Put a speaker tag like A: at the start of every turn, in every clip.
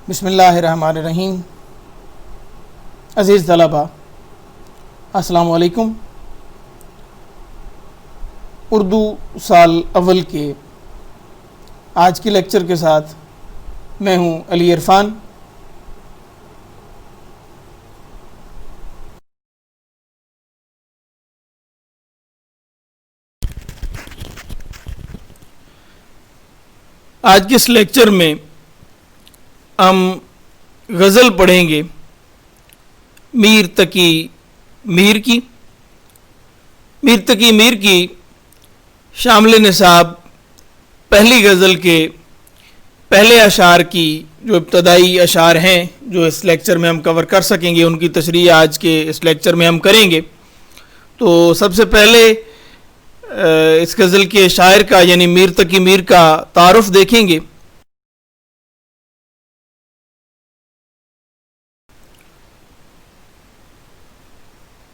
A: بسم اللہ الرحمن الرحیم۔ عزیز طلبہ، السلام علیکم۔ اردو سال اول کے آج کے لیکچر کے ساتھ میں ہوں علی عرفان۔ آج کے اس لیکچر میں ہم غزل پڑھیں گے میر تقی میر کی۔ میر تقی میر کی شامل نصاب پہلی غزل کے پہلے اشعار کی جو ابتدائی اشعار ہیں جو اس لیکچر میں ہم کور کر سکیں گے، ان کی تشریح آج کے اس لیکچر میں ہم کریں گے۔ تو سب سے پہلے اس غزل کے شاعر کا یعنی میر تقی میر کا تعارف دیکھیں گے۔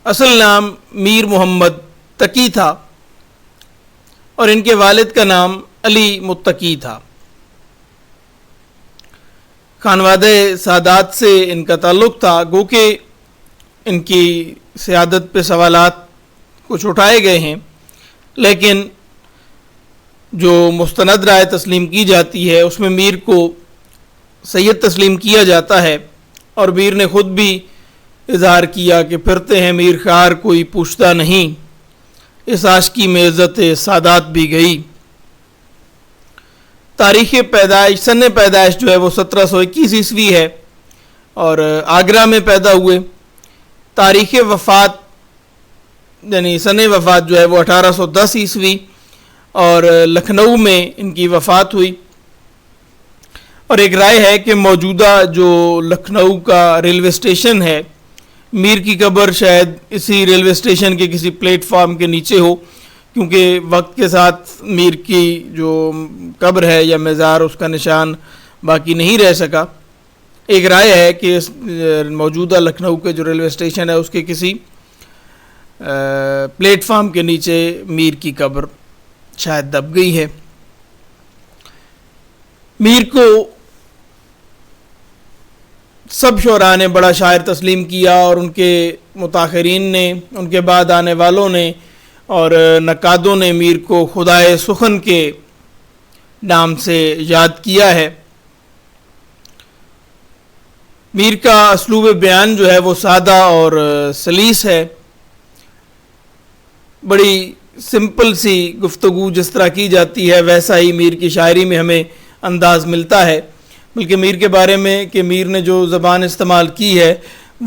A: اصل نام میر محمد تقی تھا اور ان کے والد کا نام علی متقی تھا۔ خانوادہ سادات سے ان کا تعلق تھا، گو کہ ان کی سیادت پہ سوالات کچھ اٹھائے گئے ہیں، لیکن جو مستند رائے تسلیم کی جاتی ہے اس میں میر کو سید تسلیم کیا جاتا ہے، اور میر نے خود بھی اظہار کیا کہ پھرتے ہیں میر خار کوئی پوچھتا نہیں، اس عاشقی میں عزت سادات بھی گئی۔ تاریخ پیدائش سن پیدائش جو ہے وہ 1721 عیسوی ہے اور آگرہ میں پیدا ہوئے۔ تاریخ وفات یعنی سن وفات جو ہے وہ 1810 عیسوی اور لکھنؤ میں ان کی وفات ہوئی۔ اور ایک رائے ہے کہ موجودہ جو لکھنؤ کا ریلوے اسٹیشن ہے، میر کی قبر شاید اسی ریلوے اسٹیشن کے کسی پلیٹ فارم کے نیچے ہو، کیونکہ وقت کے ساتھ میر کی جو قبر ہے یا مزار اس کا نشان باقی نہیں رہ سکا۔ ایک رائے ہے کہ اس موجودہ لکھنؤ کے جو ریلوے اسٹیشن ہے اس کے کسی پلیٹ فارم کے نیچے میر کی قبر شاید دب گئی ہے۔ میر کو سب شعراء نے بڑا شاعر تسلیم کیا، اور ان کے متاخرین نے، ان کے بعد آنے والوں نے اور نقادوں نے میر کو خدائے سخن کے نام سے یاد کیا ہے۔ میر کا اسلوب بیان جو ہے وہ سادہ اور سلیس ہے، بڑی سمپل سی گفتگو جس طرح کی جاتی ہے ویسا ہی میر کی شاعری میں ہمیں انداز ملتا ہے۔ بلکہ میر کے بارے میں کہ میر نے جو زبان استعمال کی ہے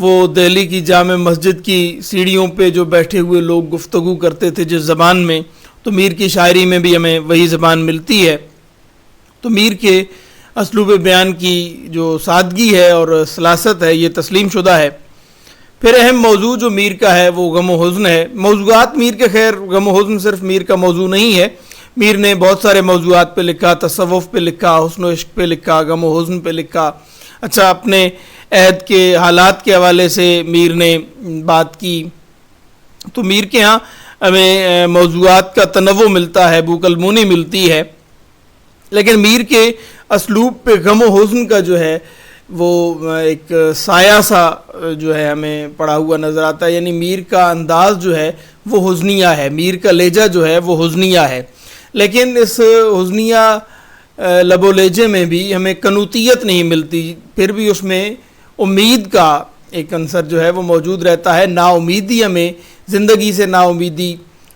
A: وہ دہلی کی جامع مسجد کی سیڑھیوں پہ جو بیٹھے ہوئے لوگ گفتگو کرتے تھے جس زبان میں، تو میر کی شاعری میں بھی ہمیں وہی زبان ملتی ہے۔ تو میر کے اسلوب بیان کی جو سادگی ہے اور سلاست ہے یہ تسلیم شدہ ہے۔ پھر اہم موضوع جو میر کا ہے وہ غم و حزن ہے۔ موضوعات میر کے خیر غم و حزن صرف میر کا موضوع نہیں ہے، میر نے بہت سارے موضوعات پہ لکھا، تصوف پہ لکھا، حسن و عشق پہ لکھا، غم و حزن پہ لکھا۔ اچھا، اپنے عہد کے حالات کے حوالے سے میر نے بات کی۔ تو میر کے ہاں ہمیں موضوعات کا تنوع ملتا ہے، بوک المونی ملتی ہے، لیکن میر کے اسلوب پہ غم و حزن کا جو ہے وہ ایک سایہ سا جو ہے ہمیں پڑا ہوا نظر آتا ہے، یعنی میر کا انداز جو ہے وہ حزنیہ ہے، میر کا لہجہ جو ہے وہ حزنیہ ہے، لیکن اس حزنیہ لب و لہجے میں بھی ہمیں قنوتیت نہیں ملتی، پھر بھی اس میں امید کا ایک عنصر جو ہے وہ موجود رہتا ہے۔ نا امیدی، ہمیں زندگی سے نا امیدی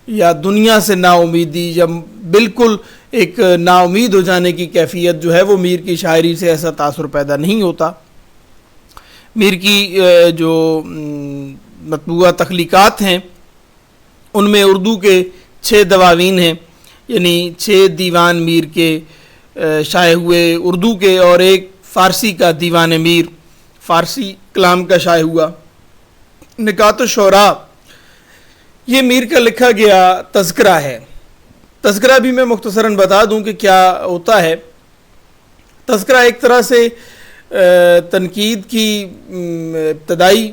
A: یا دنیا سے نا امیدی یا بالکل ایک نا امید ہو جانے کی کیفیت جو ہے وہ میر کی شاعری سے ایسا تاثر پیدا نہیں ہوتا۔ میر کی جو مطبوعہ تخلیقات ہیں ان میں اردو کے 6 دواوین ہیں، یعنی 6 دیوان میر کے شائع ہوئے اردو کے، اور ایک فارسی کا دیوان میر فارسی کلام کا شائع ہوا۔ نکات الشعراء یہ میر کا لکھا گیا تذکرہ ہے۔ تذکرہ بھی میں مختصراً بتا دوں کہ کیا ہوتا ہے۔ تذکرہ ایک طرح سے تنقید کی ابتدائی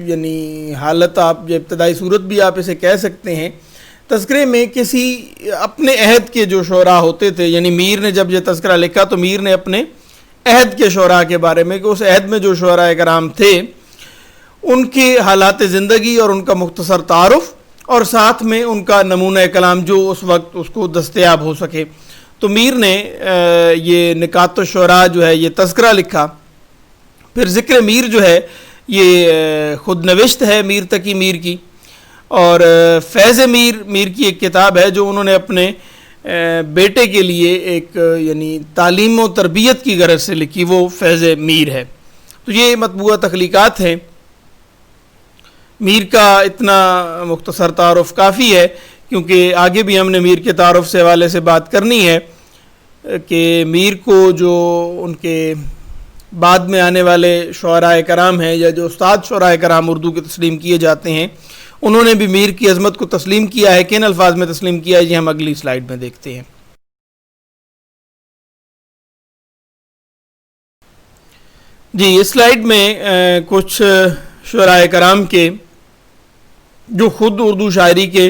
A: یعنی حالت، آپ جو ابتدائی صورت بھی آپ اسے کہہ سکتے ہیں۔ تذکرے میں کسی اپنے عہد کے جو شعراء ہوتے تھے، یعنی میر نے جب یہ تذکرہ لکھا تو میر نے اپنے عہد کے شعراء کے بارے میں کہ اس عہد میں جو شعراء کرام تھے ان کے حالات زندگی اور ان کا مختصر تعارف، اور ساتھ میں ان کا نمونہ کلام جو اس وقت اس کو دستیاب ہو سکے. تو میر نے یہ نکات الشعراء جو ہے یہ تذکرہ لکھا. پھر ذکر میر جو ہے یہ خود نوشت ہے میر تقی میر کی، اور فیض میر کی ایک کتاب ہے جو انہوں نے اپنے بیٹے کے لیے ایک یعنی تعلیم و تربیت کی غرض سے لکھی، وہ فیض میر ہے. تو یہ مطبوعہ تخلیقات ہیں. میر کا اتنا مختصر تعارف کافی ہے، کیونکہ آگے بھی ہم نے میر کے تعارف سے حوالے سے بات کرنی ہے کہ میر کو جو ان کے بعد میں آنے والے شعراء کرام ہیں یا جو استاد شعراء کرام اردو کے تسلیم کیے جاتے ہیں، انہوں نے بھی میر کی عظمت کو تسلیم کیا ہے. کن الفاظ میں تسلیم کیا ہے یہ ہم اگلی سلائیڈ میں دیکھتے ہیں. جی اس سلائیڈ میں کچھ شعراء کرام کے جو خود اردو شاعری کے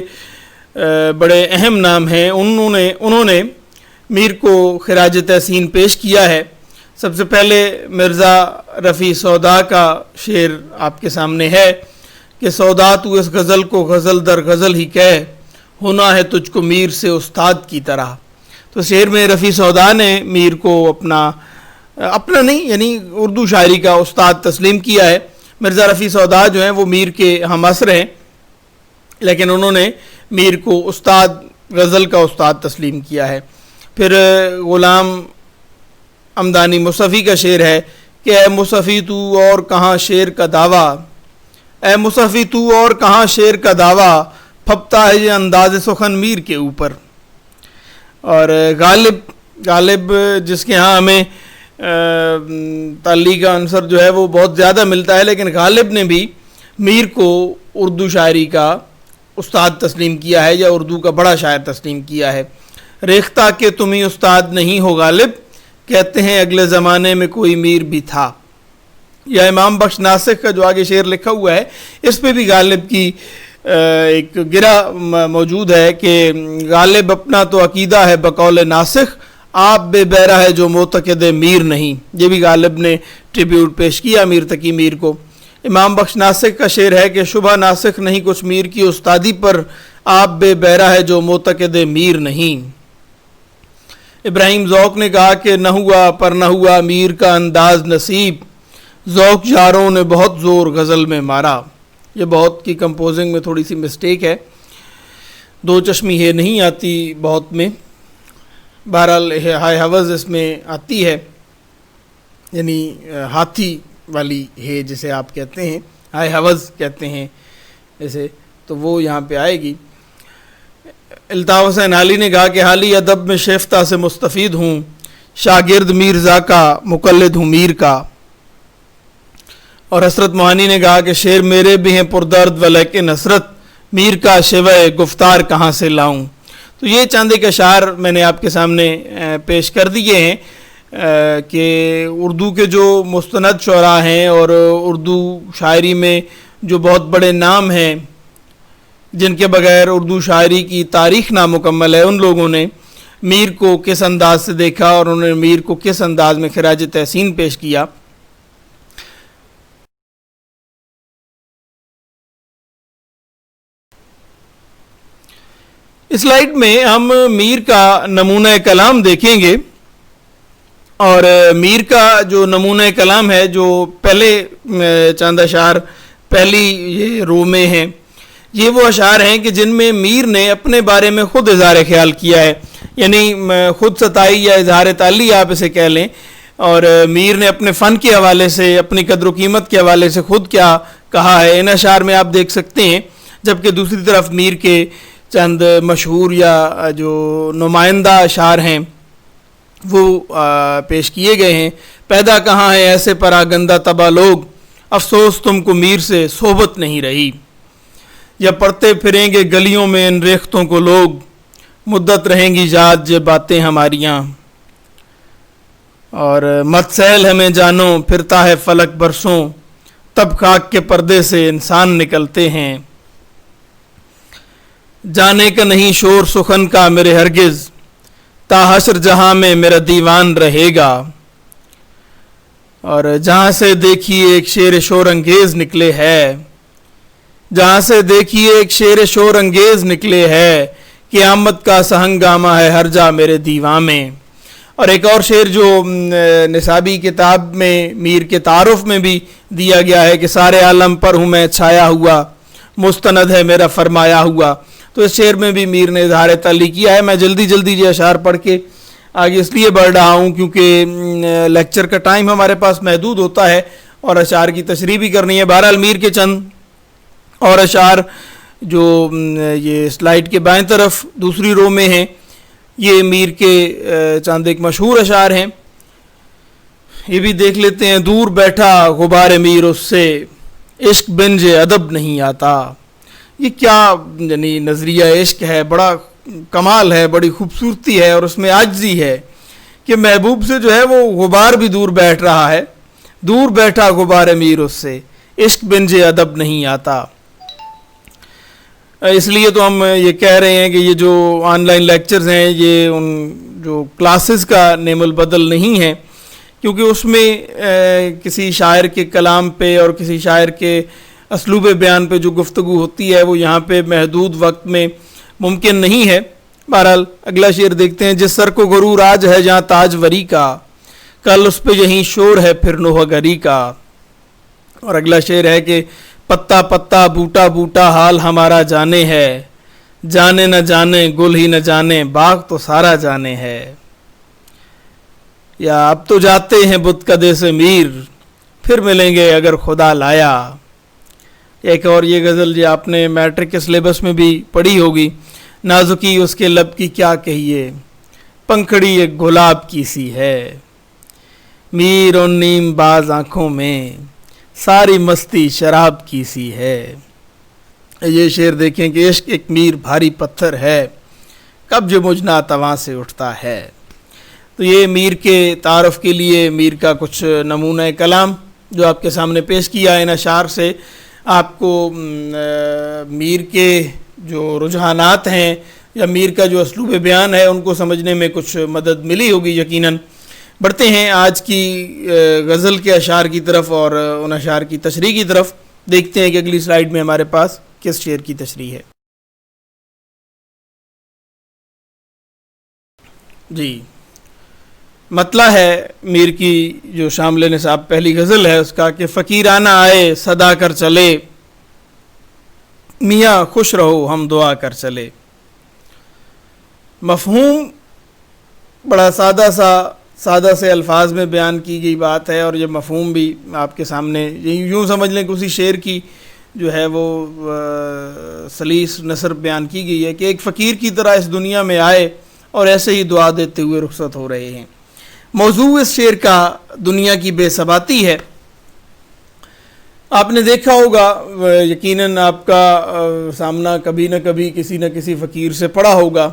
A: بڑے اہم نام ہیں انہوں نے میر کو خراج تحسین پیش کیا ہے. سب سے پہلے مرزا رفیع سودا کا شعر آپ کے سامنے ہے کہ سودا تو اس غزل کو غزل در غزل ہی کہہ، ہونا ہے تجھ کو میر سے استاد کی طرح. تو شعر میں رفیع سودا نے میر کو اپنا نہیں یعنی اردو شاعری کا استاد تسلیم کیا ہے. مرزا رفیع سودا جو ہیں وہ میر کے ہم عصر ہیں، لیکن انہوں نے میر کو غزل کا استاد تسلیم کیا ہے. پھر غلام امدانی مصطفی کا شعر ہے کہ اے مصطفی تو اور کہاں شعر کا دعویٰ، اے مصطفی تو اور کہاں شعر کا دعویٰ، پھپتا ہے یہ انداز سخن میر کے اوپر. اور غالب جس کے ہاں ہمیں تعلیق کا عنصر جو ہے وہ بہت زیادہ ملتا ہے، لیکن غالب نے بھی میر کو اردو شاعری کا استاد تسلیم کیا ہے یا اردو کا بڑا شاعر تسلیم کیا ہے. ریختہ کہ تم ہی استاد نہیں ہو غالب، کہتے ہیں اگلے زمانے میں کوئی میر بھی تھا. یا امام بخش ناسخ کا جو آگے شعر لکھا ہوا ہے اس پہ بھی غالب کی ایک گرہ موجود ہے کہ غالب اپنا تو عقیدہ ہے بقول ناسخ، آپ بے بیرہ ہے جو معتقد میر نہیں. یہ بھی غالب نے ٹریبیوٹ پیش کیا میر تقی میر کو. امام بخش ناسخ کا شعر ہے کہ شبہ ناسخ نہیں کچھ میر کی استادی پر، آپ بے بیرہ ہے جو معتقد میر نہیں. ابراہیم ذوق نے کہا کہ نہ ہوا پر نہ ہوا میر کا انداز نصیب، ذوق یاروں نے بہت زور غزل میں مارا. یہ بہت کی کمپوزنگ میں تھوڑی سی مسٹیک ہے، دو چشمی ہے نہیں آتی بہت میں، بہرحال ہائے حوض اس میں آتی ہے، یعنی ہاتھی والی ہے جسے آپ کہتے ہیں، ہائے حوض کہتے ہیں جیسے، تو وہ یہاں پہ آئے گی. الطاف حسین علی نے کہا کہ حالی ادب میں شیفتہ سے مستفید ہوں، شاگرد مرزا کا مقلد ہوں میر کا. اور حسرت موہانی نے کہا کہ شعر میرے بھی ہیں پردرد ولیکن حسرت، میر کا شیوہ گفتار کہاں سے لاؤں. تو یہ چاند ایک اشعار میں نے آپ کے سامنے پیش کر دیے ہیں کہ اردو کے جو مستند شعراء ہیں اور اردو شاعری میں جو بہت بڑے نام ہیں جن کے بغیر اردو شاعری کی تاریخ نامکمل ہے، ان لوگوں نے میر کو کس انداز سے دیکھا اور انہوں نے میر کو کس انداز میں خراج تحسین پیش کیا. اس سلائیڈ میں ہم میر کا نمونہ کلام دیکھیں گے، اور میر کا جو نمونہ کلام ہے جو پہلے چند اشعار پہلی یہ رو میں ہیں، یہ وہ اشعار ہیں کہ جن میں میر نے اپنے بارے میں خود اظہار خیال کیا ہے، یعنی خود ستائی یا اظہار تعلی آپ اسے کہہ لیں. اور میر نے اپنے فن کے حوالے سے، اپنی قدر و قیمت کے حوالے سے خود کیا کہا ہے ان اشعار میں آپ دیکھ سکتے ہیں. جبکہ دوسری طرف میر کے چند مشہور یا جو نمائندہ اشعار ہیں وہ پیش کیے گئے ہیں. پیدا کہاں ہے ایسے پراگندہ تباہ لوگ، افسوس تم کو میر سے صحبت نہیں رہی. یا پڑھتے پھریں گے گلیوں میں ان ریختوں کو لوگ، مدت رہیں گی یاد یہ باتیں ہماریاں. اور مت سیل ہمیں جانو پھرتا ہے فلک برسوں، تب خاک کے پردے سے انسان نکلتے ہیں. جانے کا نہیں شور سخن کا میرے ہرگز، تا حشر جہاں میں میرا دیوان رہے گا. اور جہاں سے دیکھیے ایک شعر شور انگیز نکلے ہے، جہاں سے دیکھیے ایک شعر شور انگیز نکلے ہے، قیامت کا سہنگامہ ہے ہر جا میرے دیواں میں۔ اور ایک اور شعر جو نصابی کتاب میں میر کے تعارف میں بھی دیا گیا ہے کہ سارے عالم پر ہوں میں چھایا ہوا، مستند ہے میرا فرمایا ہوا۔ تو اس شعر میں بھی میر نے اظہار تعلیق کیا ہے۔ میں جلدی یہ اشعار پڑھ کے آگے اس لیے بڑھ رہا ہوں کیونکہ لیکچر کا ٹائم ہمارے پاس محدود ہوتا ہے اور اشعار کی تشریح بھی کرنی ہے۔ بہرحال میر کے چند اور اشعار جو یہ سلائیڈ کے بائیں طرف دوسری رو میں ہیں، یہ میر کے چند ایک مشہور اشعار ہیں، یہ بھی دیکھ لیتے ہیں۔ دور بیٹھا غبار میر اس سے، عشق بنج ادب نہیں آتا۔ یہ کیا یعنی نظریہ عشق ہے، بڑا کمال ہے، بڑی خوبصورتی ہے اور اس میں عاجزی ہے کہ محبوب سے جو ہے وہ غبار بھی دور بیٹھ رہا ہے۔ دور بیٹھا غبار میر اس سے، عشق بنج ادب نہیں آتا۔ اس لیے تو ہم یہ کہہ رہے ہیں کہ یہ جو آن لائن لیکچرز ہیں یہ ان جو کلاسز کا نعم البدل نہیں ہے، کیونکہ اس میں کسی شاعر کے کلام پہ اور کسی شاعر کے اسلوب بیان پہ جو گفتگو ہوتی ہے وہ یہاں پہ محدود وقت میں ممکن نہیں ہے۔ بہرحال اگلا شعر دیکھتے ہیں۔ جس سر کو غرور آج ہے جہاں تاج وری کا، کل اس پہ یہیں شور ہے پھر نوحہ گری کا۔ اور اگلا شعر ہے کہ پتا پتا بوٹا بوٹا حال ہمارا جانے ہے، جانے نہ جانے گل ہی نہ جانے باغ تو سارا جانے ہے۔ یا اب تو جاتے ہیں بت کدے سے میر، پھر ملیں گے اگر خدا لایا۔ ایک اور یہ غزل جو آپ نے میٹرک کے سلیبس میں بھی پڑھی ہوگی۔ نازکی اس کے لب کی کیا کہیے، پنکھڑی ایک گلاب کی سی ہے، میر اور نیم باز آنکھوں میں ساری مستی شراب کی سی ہے۔ یہ شعر دیکھیں کہ عشق ایک میر بھاری پتھر ہے، کب جو مجھ ناتواں سے اٹھتا ہے۔ تو یہ میر کے تعارف کے لیے میر کا کچھ نمونہ کلام جو آپ کے سامنے پیش کیا ہے۔ ان اشعار سے آپ کو میر کے جو رجحانات ہیں یا میر کا جو اسلوب بیان ہے ان کو سمجھنے میں کچھ مدد ملی ہوگی یقیناً۔ بڑھتے ہیں آج کی غزل کے اشعار کی طرف اور ان اشعار کی تشریح کی طرف۔ دیکھتے ہیں کہ اگلی سلائیڈ میں ہمارے پاس کس شعر کی تشریح ہے۔ جی، مطلع ہے میر کی جو شامل نصاب پہلی غزل ہے اس کا کہ فقیرانہ آئے صدا کر چلے، میاں خوش رہو ہم دعا کر چلے۔ مفہوم بڑا سادہ سے الفاظ میں بیان کی گئی بات ہے، اور یہ مفہوم بھی آپ کے سامنے یوں سمجھ لیں کہ اسی شعر کی جو ہے وہ سلیس نثر بیان کی گئی ہے کہ ایک فقیر کی طرح اس دنیا میں آئے اور ایسے ہی دعا دیتے ہوئے رخصت ہو رہے ہیں۔ موضوع اس شعر کا دنیا کی بے ثباتی ہے۔ آپ نے دیکھا ہوگا، یقیناً آپ کا سامنا کبھی نہ کبھی کسی نہ کسی فقیر سے پڑا ہوگا۔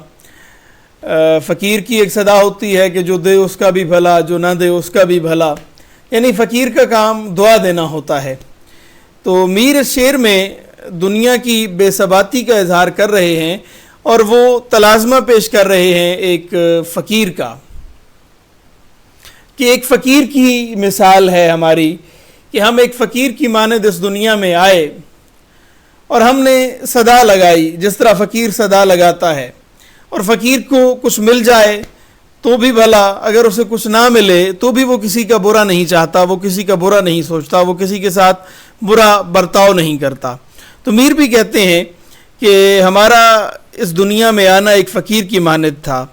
A: فقیر کی ایک صدا ہوتی ہے کہ جو دے اس کا بھی بھلا، جو نہ دے اس کا بھی بھلا، یعنی فقیر کا کام دعا دینا ہوتا ہے۔ تو میر اس شعر میں دنیا کی بے ثباتی کا اظہار کر رہے ہیں اور وہ تلازمہ پیش کر رہے ہیں ایک فقیر کا، کہ ایک فقیر کی مثال ہے ہماری کہ ہم ایک فقیر کی مانند اس دنیا میں آئے اور ہم نے صدا لگائی جس طرح فقیر صدا لگاتا ہے، اور فقیر کو کچھ مل جائے تو بھی بھلا، اگر اسے کچھ نہ ملے تو بھی وہ کسی کا برا نہیں چاہتا، وہ کسی کا برا نہیں سوچتا، وہ کسی کے ساتھ برا برتاؤ نہیں کرتا۔ تو میر بھی کہتے ہیں کہ ہمارا اس دنیا میں آنا ایک فقیر کی مانند تھا۔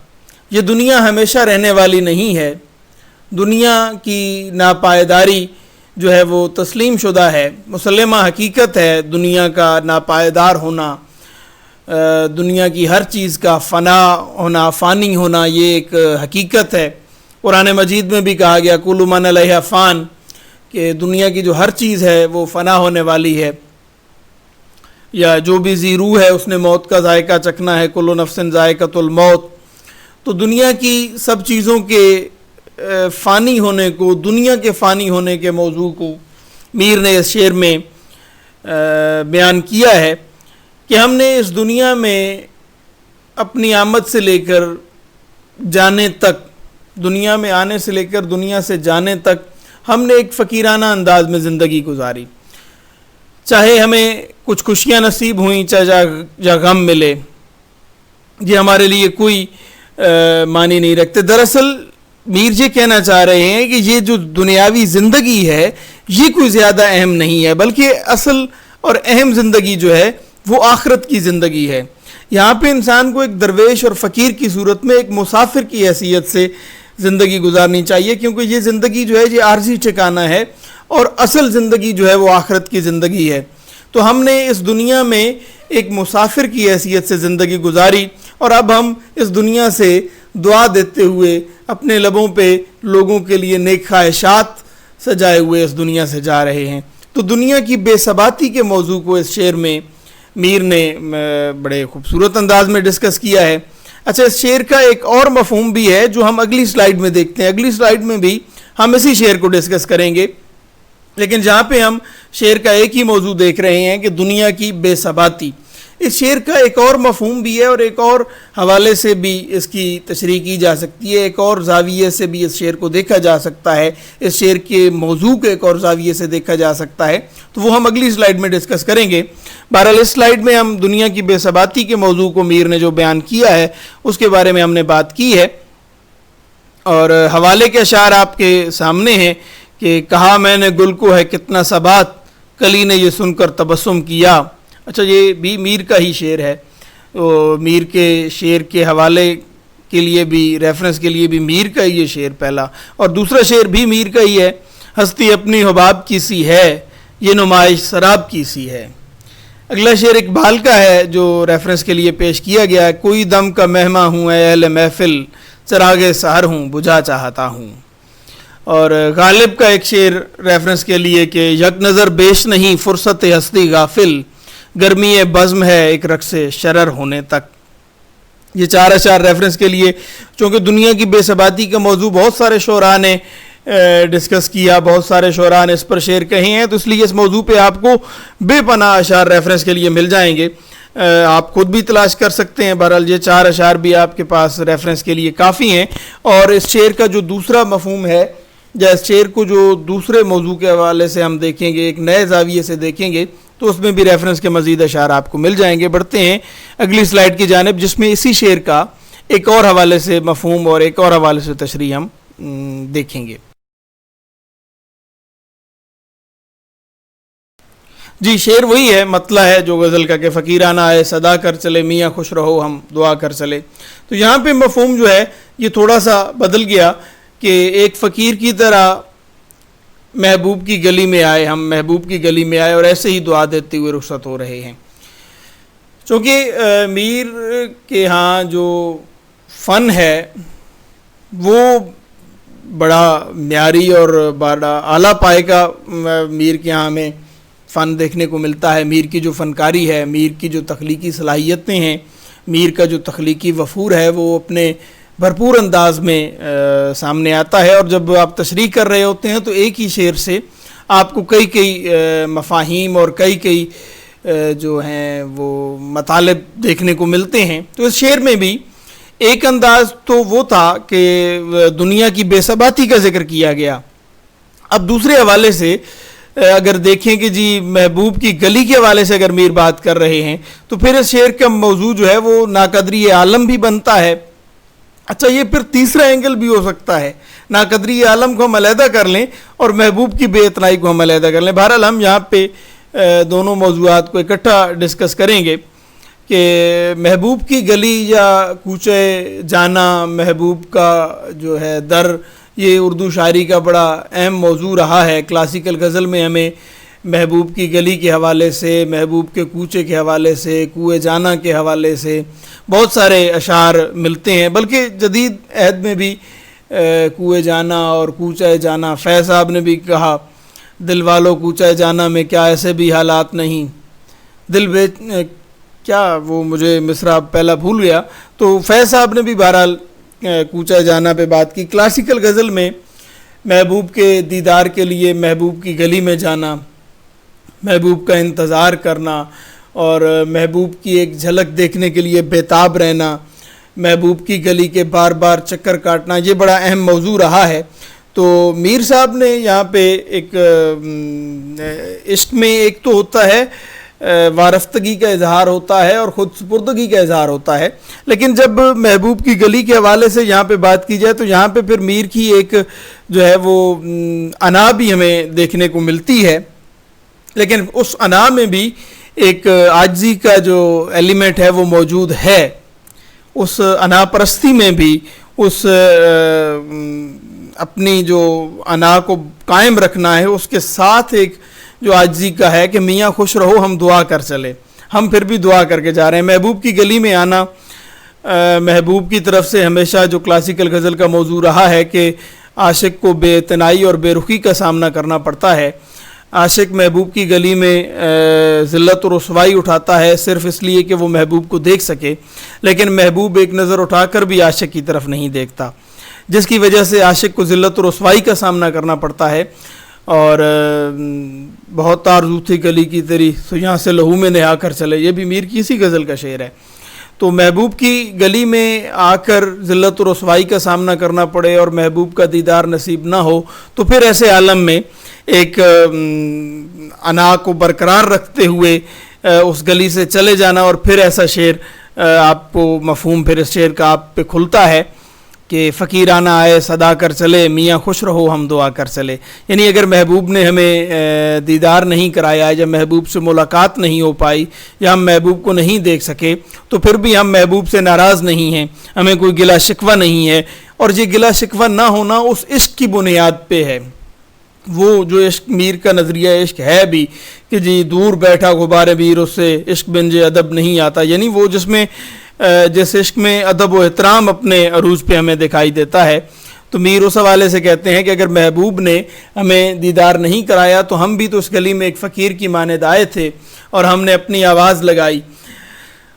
A: یہ دنیا ہمیشہ رہنے والی نہیں ہے، دنیا کی ناپائیداری جو ہے وہ تسلیم شدہ ہے، مسلمہ حقیقت ہے دنیا کا ناپائیدار ہونا، دنیا کی ہر چیز کا فنا ہونا، فانی ہونا، یہ ایک حقیقت ہے۔ قرآن مجید میں بھی کہا گیا کل من علیہا فان، کہ دنیا کی جو ہر چیز ہے وہ فنا ہونے والی ہے، یا جو بھی ذی روح ہے اس نے موت کا ذائقہ چکھنا ہے، کل نفس ذائقۃ الموت۔ تو دنیا کی سب چیزوں کے فانی ہونے کو، دنیا کے فانی ہونے کے موضوع کو میر نے اس شعر میں بیان کیا ہے کہ ہم نے اس دنیا میں اپنی آمد سے لے کر جانے تک، دنیا میں آنے سے لے کر دنیا سے جانے تک ہم نے ایک فقیرانہ انداز میں زندگی گزاری، چاہے ہمیں کچھ خوشیاں نصیب ہوئیں چاہے یا غم ملے، یہ ہمارے لیے کوئی معنی نہیں رکھتے۔ دراصل میر جی کہنا چاہ رہے ہیں کہ یہ جو دنیاوی زندگی ہے یہ کوئی زیادہ اہم نہیں ہے، بلکہ اصل اور اہم زندگی جو ہے وہ آخرت کی زندگی ہے۔ یہاں پہ انسان کو ایک درویش اور فقیر کی صورت میں ایک مسافر کی حیثیت سے زندگی گزارنی چاہیے، کیونکہ یہ زندگی جو ہے یہ عارضی ٹھکانہ ہے اور اصل زندگی جو ہے وہ آخرت کی زندگی ہے۔ تو ہم نے اس دنیا میں ایک مسافر کی حیثیت سے زندگی گزاری، اور اب ہم اس دنیا سے دعا دیتے ہوئے اپنے لبوں پہ لوگوں کے لیے نیک خواہشات سجائے ہوئے اس دنیا سے جا رہے ہیں۔ تو دنیا کی بے ثباتی کے موضوع کو اس شعر میں میر نے بڑے خوبصورت انداز میں ڈسکس کیا ہے۔ اچھا، اس شعر کا ایک اور مفہوم بھی ہے جو ہم اگلی سلائیڈ میں دیکھتے ہیں۔ اگلی سلائیڈ میں بھی ہم اسی شعر کو ڈسکس کریں گے، لیکن جہاں پہ ہم شعر کا ایک ہی موضوع دیکھ رہے ہیں کہ دنیا کی بے ثباتی، اس شعر کا ایک اور مفہوم بھی ہے اور ایک اور حوالے سے بھی اس کی تشریح کی جا سکتی ہے، ایک اور زاویے سے بھی اس شعر کو دیکھا جا سکتا ہے، اس شعر کے موضوع کو ایک اور زاویے سے دیکھا جا سکتا ہے، تو وہ ہم اگلی سلائیڈ میں ڈسکس کریں گے۔ بہرحال اس سلائیڈ میں ہم دنیا کی بے ثباتی کے موضوع کو میر نے جو بیان کیا ہے اس کے بارے میں ہم نے بات کی ہے، اور حوالے کے اشعار آپ کے سامنے ہیں کہ کہا میں نے گل کو ہے کتنا ثبات، کلی نے یہ سن کر تبسم کیا۔ اچھا، یہ بھی میر کا ہی شعر ہے، میر کے شعر کے حوالے کے لیے بھی، ریفرنس کے لیے بھی میر کا ہی یہ شعر پہلا، اور دوسرا شعر بھی میر کا ہی ہے، ہستی اپنی حباب کی سی ہے، یہ نمائش سراب کی سی ہے۔ اگلا شعر اقبال کا ہے جو ریفرنس کے لیے پیش کیا گیا ہے، کوئی دم کا مہماں ہوں اے اہل محفل، چراغ سحر ہوں بجھا چاہتا ہوں۔ اور غالب کا ایک شعر ریفرنس کے لیے کہ یک نظر بیش نہیں فرصت ہستی غافل، گرمی بزم ہے ایک رقص شرر ہونے تک۔ یہ چار اشعار ریفرنس کے لیے، چونکہ دنیا کی بے ثباتی کا موضوع بہت سارے شعراء نے ڈسکس کیا، بہت سارے شعراء نے اس پر شعر کہے ہیں، تو اس لیے اس موضوع پہ آپ کو بے پناہ اشعار ریفرنس کے لیے مل جائیں گے، آپ خود بھی تلاش کر سکتے ہیں۔ بہرحال یہ چار اشعار بھی آپ کے پاس ریفرنس کے لیے کافی ہیں، اور اس شعر کا جو دوسرا مفہوم ہے یا اس شعر کو جو دوسرے موضوع کے حوالے سے ہم دیکھیں گے، ایک نئے زاویے سے دیکھیں گے، تو اس میں بھی ریفرنس کے مزید اشعار آپ کو مل جائیں گے۔ بڑھتے ہیں اگلی سلائیڈ کی جانب، جس میں اسی شعر کا ایک اور حوالے سے مفہوم اور ایک اور حوالے سے تشریح ہم دیکھیں گے۔ جی، شعر وہی ہے، مطلع ہے جو غزل کا کہ فقیرانہ آئے صدا کر چلے، میاں خوش رہو ہم دعا کر چلے۔ تو یہاں پہ مفہوم جو ہے یہ تھوڑا سا بدل گیا کہ ایک فقیر کی طرح محبوب کی گلی میں آئے، ہم محبوب کی گلی میں آئے اور ایسے ہی دعا دیتے ہوئے رخصت ہو رہے ہیں۔ چونکہ میر کے ہاں جو فن ہے وہ بڑا معیاری اور بڑا اعلیٰ پائے کا میر کے ہاں ہمیں فن دیکھنے کو ملتا ہے۔ میر کی جو فنکاری ہے، میر کی جو تخلیقی صلاحیتیں ہیں، میر کا جو تخلیقی وفور ہے، وہ اپنے بھرپور انداز میں سامنے آتا ہے، اور جب آپ تشریح کر رہے ہوتے ہیں تو ایک ہی شعر سے آپ کو کئی مفاہیم اور کئی جو ہیں وہ مطالب دیکھنے کو ملتے ہیں۔ تو اس شعر میں بھی ایک انداز تو وہ تھا کہ دنیا کی بے ثباتی کا ذکر کیا گیا، اب دوسرے حوالے سے اگر دیکھیں کہ جی محبوب کی گلی کے حوالے سے اگر میر بات کر رہے ہیں تو پھر اس شعر کا موضوع جو ہے وہ ناقدری عالم بھی بنتا ہے۔ اچھا، یہ پھر تیسرا اینگل بھی ہو سکتا ہے، ناقدری عالم کو ہم علیحدہ کر لیں اور محبوب کی بے اتنائی کو ہم علیحدہ کر لیں۔ بہرحال ہم یہاں پہ دونوں موضوعات کو اکٹھا ڈسکس کریں گے کہ محبوب کی گلی یا کوچے جانا، محبوب کا جو ہے در، یہ اردو شاعری کا بڑا اہم موضوع رہا ہے۔ کلاسیکل غزل میں ہمیں محبوب کی گلی کے حوالے سے، محبوب کے کوچے کے حوالے سے، کوئے جانا کے حوالے سے بہت سارے اشعار ملتے ہیں، بلکہ جدید عہد میں بھی کوئے جانا اور کوچے جانا، فیض صاحب نے بھی کہا دل والوں کوچے جانا میں کیا ایسے بھی حالات نہیں، دل کیا وہ مجھے مصرع پہلا بھول گیا۔ تو فیض صاحب نے بھی بہرحال کوچہ جانا پہ بات کی۔ کلاسیکل غزل میں محبوب کے دیدار کے لیے محبوب کی گلی میں جانا، محبوب کا انتظار کرنا اور محبوب کی ایک جھلک دیکھنے کے لیے بےتاب رہنا، محبوب کی گلی کے بار بار چکر کاٹنا، یہ بڑا اہم موضوع رہا ہے۔ تو میر صاحب نے یہاں پہ ایک عشق میں ایک تو ہوتا ہے وارفتگی کا اظہار ہوتا ہے اور خود سپردگی کا اظہار ہوتا ہے، لیکن جب محبوب کی گلی کے حوالے سے یہاں پہ بات کی جائے تو یہاں پہ پھر میر کی ایک جو ہے وہ انا بھی ہمیں دیکھنے کو ملتی ہے، لیکن اس انا میں بھی ایک عاجزی کا جو ایلیمنٹ ہے وہ موجود ہے. اس انا پرستی میں بھی اس اپنی جو انا کو قائم رکھنا ہے اس کے ساتھ ایک جو عاجزی کا ہے کہ میاں خوش رہو ہم دعا کر چلے. ہم پھر بھی دعا کر کے جا رہے ہیں. محبوب کی گلی میں آنا محبوب کی طرف سے ہمیشہ جو کلاسیکل غزل کا موضوع رہا ہے کہ عاشق کو بے اعتنائی اور بے رخی کا سامنا کرنا پڑتا ہے. عاشق محبوب کی گلی میں ذلت و رسوائی اٹھاتا ہے صرف اس لیے کہ وہ محبوب کو دیکھ سکے، لیکن محبوب ایک نظر اٹھا کر بھی عاشق کی طرف نہیں دیکھتا، جس کی وجہ سے عاشق کو ذلت و رسوائی کا سامنا کرنا پڑتا ہے. اور بہت آرزو تھی گلی کی تیری سیاں سے لہو میں نہا کر چلے، یہ بھی میر کی اسی غزل کا شعر ہے. تو محبوب کی گلی میں آ کر ذلت و رسوائی کا سامنا کرنا پڑے اور محبوب کا دیدار نصیب نہ ہو تو پھر ایسے عالم میں ایک انا کو برقرار رکھتے ہوئے اس گلی سے چلے جانا، اور پھر ایسا شعر آپ کو مفہوم پھر اس شعر کا آپ پہ کھلتا ہے کہ فقیرانہ آئے صدا کر چلے میاں خوش رہو ہم دعا کر چلے. یعنی اگر محبوب نے ہمیں دیدار نہیں کرایا یا محبوب سے ملاقات نہیں ہو پائی یا ہم محبوب کو نہیں دیکھ سکے تو پھر بھی ہم محبوب سے ناراض نہیں ہیں، ہمیں کوئی گلہ شکوہ نہیں ہے. اور یہ گلہ شکوہ نہ ہونا اس عشق کی بنیاد پہ ہے. وہ جو عشق میر کا نظریہ عشق ہے بھی کہ جی دور بیٹھا غبار بیر اس سے عشق بنج ادب نہیں آتا، یعنی وہ جس میں جس عشق میں ادب و احترام اپنے عروج پہ ہمیں دکھائی دیتا ہے. تو میر اس حوالے سے کہتے ہیں کہ اگر محبوب نے ہمیں دیدار نہیں کرایا تو ہم بھی تو اس گلی میں ایک فقیر کی مانند آئے تھے اور ہم نے اپنی آواز لگائی.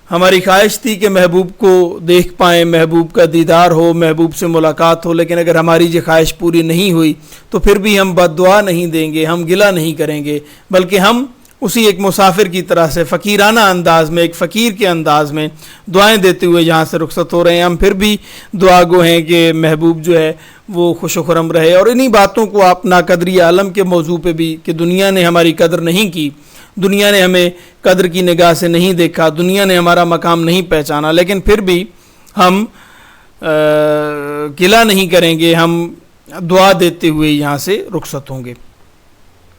A: ہماری خواہش تھی کہ محبوب کو دیکھ پائیں، محبوب کا دیدار ہو، محبوب سے ملاقات ہو، لیکن اگر ہماری یہ خواہش پوری نہیں ہوئی تو پھر بھی ہم بد دعا نہیں دیں گے، ہم گلہ نہیں کریں گے، بلکہ ہم اسی ایک مسافر کی طرح سے فقیرانہ انداز میں، ایک فقیر کے انداز میں دعائیں دیتے ہوئے یہاں سے رخصت ہو رہے ہیں. ہم پھر بھی دعا گو ہیں کہ محبوب جو ہے وہ خوش و خرم رہے. اور انہی باتوں کو آپ ناقدری عالم کے موضوع پہ بھی کہ دنیا نے ہماری قدر نہیں کی، دنیا نے ہمیں قدر کی نگاہ سے نہیں دیکھا، دنیا نے ہمارا مقام نہیں پہچانا، لیکن پھر بھی ہم گلہ نہیں کریں گے، ہم دعا دیتے ہوئے یہاں سے رخصت ہوں گے.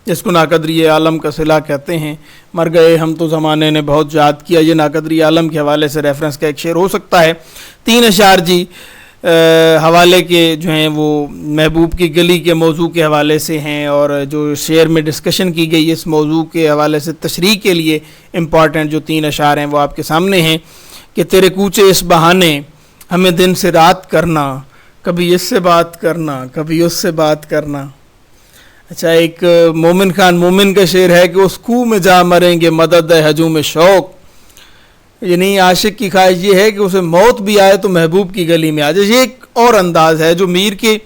A: جس کو ناقدری عالم کا صلہ کہتے ہیں. مر گئے ہم تو زمانے نے بہت یاد کیا، یہ ناقدری عالم کے حوالے سے ریفرنس کا ایک شعر ہو سکتا ہے. 3 اشعار جی حوالے کے جو ہیں وہ محبوب کی گلی کے موضوع کے حوالے سے ہیں، اور جو شعر میں ڈسکشن کی گئی اس موضوع کے حوالے سے تشریح کے لیے امپورٹنٹ جو 3 اشعار ہیں وہ آپ کے سامنے ہیں کہ تیرے کوچے اس بہانے ہمیں دن سے رات کرنا، کبھی اس سے بات کرنا کبھی اس سے بات کرنا. اچھا، ایک مومن خان مومن کا شعر ہے کہ اس کوہ میں جا مریں گے مدد ہجوم شوق. یعنی عاشق کی خواہش یہ ہے کہ اسے موت بھی آئے تو محبوب کی گلی میں آ جائے. یہ ایک اور انداز ہے جو میر کے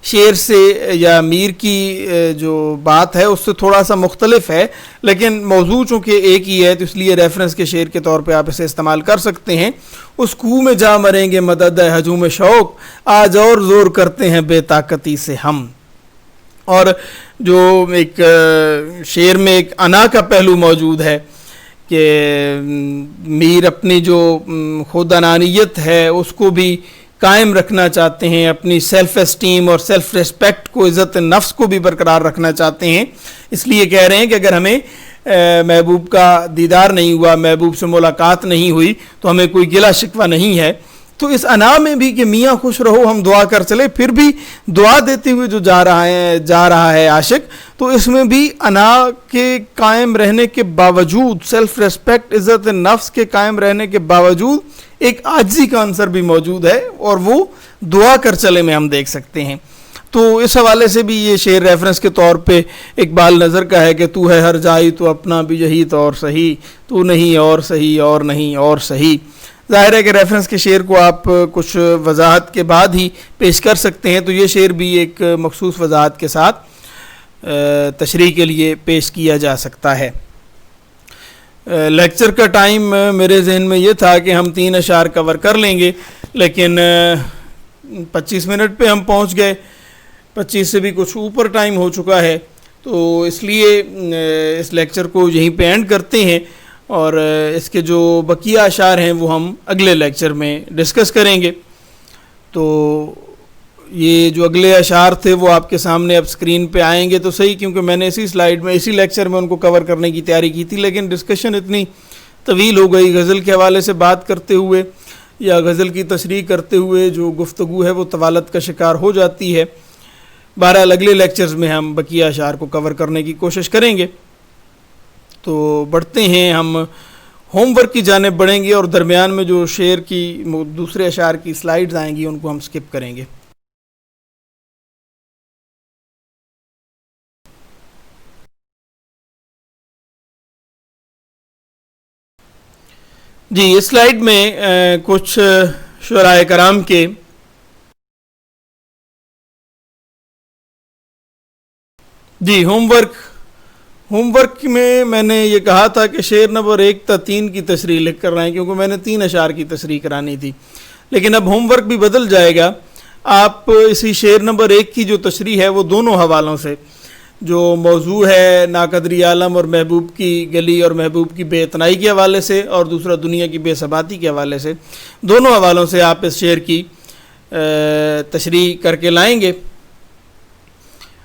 A: شعر سے یا میر کی جو بات ہے اس سے تھوڑا سا مختلف ہے، لیکن موضوع چونکہ ایک ہی ہے تو اس لیے ریفرنس کے شعر کے طور پہ آپ اسے استعمال کر سکتے ہیں. اس کوہ میں جا مریں گے مدد ہجوم شوق، آج اور زور کرتے ہیں بے طاقتی سے ہم. اور جو ایک شعر میں ایک انا کا پہلو موجود ہے کہ میر اپنی جو خود انانیت ہے اس کو بھی قائم رکھنا چاہتے ہیں، اپنی سیلف اسٹیم اور سیلف ریسپیکٹ کو، عزت نفس کو بھی برقرار رکھنا چاہتے ہیں. اس لیے کہہ رہے ہیں کہ اگر ہمیں محبوب کا دیدار نہیں ہوا، محبوب سے ملاقات نہیں ہوئی تو ہمیں کوئی گلہ شکوہ نہیں ہے. تو اس انا میں بھی کہ میاں خوش رہو ہم دعا کر چلے، پھر بھی دعا دیتے ہوئے جو جا رہا ہے عاشق، تو اس میں بھی انا کے قائم رہنے کے باوجود، سیلف ریسپیکٹ عزت نفس کے قائم رہنے کے باوجود ایک عاجزی کا عنصر بھی موجود ہے، اور وہ دعا کر چلے میں ہم دیکھ سکتے ہیں. تو اس حوالے سے بھی یہ شعر ریفرنس کے طور پہ اقبال نظر کا ہے کہ تو ہے ہر جائی تو اپنا بھی یہی طور صحیح، تو نہیں اور صحیح اور نہیں اور صحیح. ظاہر ہے کہ ریفرنس کے شعر کو آپ کچھ وضاحت کے بعد ہی پیش کر سکتے ہیں، تو یہ شعر بھی ایک مخصوص وضاحت کے ساتھ تشریح کے لیے پیش کیا جا سکتا ہے. لیکچر کا ٹائم میرے ذہن میں یہ تھا کہ ہم 3 اشعار کور کر لیں گے، لیکن 25 منٹ پہ ہم پہنچ گئے. 25 سے بھی کچھ اوپر ٹائم ہو چکا ہے، تو اس لیے اس لیکچر کو یہیں پہ اینڈ کرتے ہیں، اور اس کے جو بقیہ اشعار ہیں وہ ہم اگلے لیکچر میں ڈسکس کریں گے۔ تو یہ جو اگلے اشعار تھے وہ آپ کے سامنے اب سکرین پہ آئیں گے تو صحیح، کیونکہ میں نے اسی سلائیڈ میں اسی لیکچر میں ان کو کور کرنے کی تیاری کی تھی، لیکن ڈسکشن اتنی طویل ہو گئی، غزل کے حوالے سے بات کرتے ہوئے یا غزل کی تشریح کرتے ہوئے جو گفتگو ہے وہ طوالت کا شکار ہو جاتی ہے۔ بہرحال اگلے لیکچرز میں ہم بقیہ اشعار کو کور کرنے کی کوشش کریں گے۔ تو بڑھتے ہیں، ہم ہوم ورک کی جانب بڑھیں گے، اور درمیان میں جو شعر کی دوسرے اشعار کی سلائیڈز آئیں گی ان کو ہم سکپ کریں گے۔ جی، اس سلائیڈ میں کچھ شعراء کرام کے جی ہوم ورک میں نے یہ کہا تھا کہ شعر نمبر 1 تا 3 کی تشریح لکھ کر رہے ہیں، کیونکہ میں نے 3 اشعار کی تشریح کرانی تھی، لیکن اب ہوم ورک بھی بدل جائے گا۔ آپ اسی شعر نمبر 1 کی جو تشریح ہے وہ دونوں حوالوں سے، جو موضوع ہے ناقدری عالم اور محبوب کی گلی اور محبوب کی بے اتنائی کے حوالے سے، اور دوسرا دنیا کی بے ثباتی کے حوالے سے، دونوں حوالوں سے آپ اس شعر کی تشریح کر کے لائیں گے۔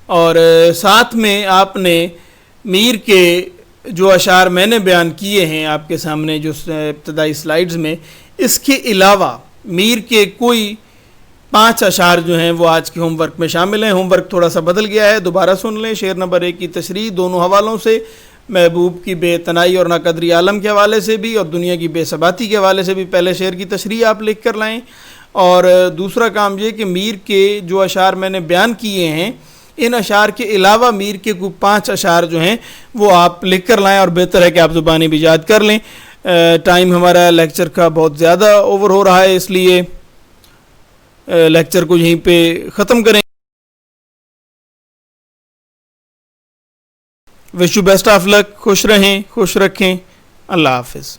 A: اور ساتھ میں آپ نے میر کے جو اشعار میں نے بیان کیے ہیں آپ کے سامنے جو ابتدائی سلائیڈز میں، اس کے علاوہ میر کے کوئی 5 اشعار جو ہیں وہ آج کے ہوم ورک میں شامل ہیں۔ ہوم ورک تھوڑا سا بدل گیا ہے، دوبارہ سن لیں۔ شعر نمبر 1 کی تشریح دونوں حوالوں سے، محبوب کی بے تنائی اور ناقدری عالم کے حوالے سے بھی، اور دنیا کی بے ثباتی کے حوالے سے بھی پہلے شعر کی تشریح آپ لکھ کر لائیں۔ اور دوسرا کام یہ کہ میر کے جو اشعار میں نے بیان کیے ہیں، ان اشعار کے علاوہ میر کے کوئی 5 اشعار جو ہیں وہ آپ لکھ کر لائیں، اور بہتر ہے کہ آپ زبانی بھی یاد کر لیں۔ ٹائم ہمارا لیکچر کا بہت زیادہ اوور ہو رہا ہے، اس لیے لیکچر کو یہیں پہ ختم کریں۔ وش یو بیسٹ آف لک، خوش رہیں، خوش رکھیں، اللہ حافظ۔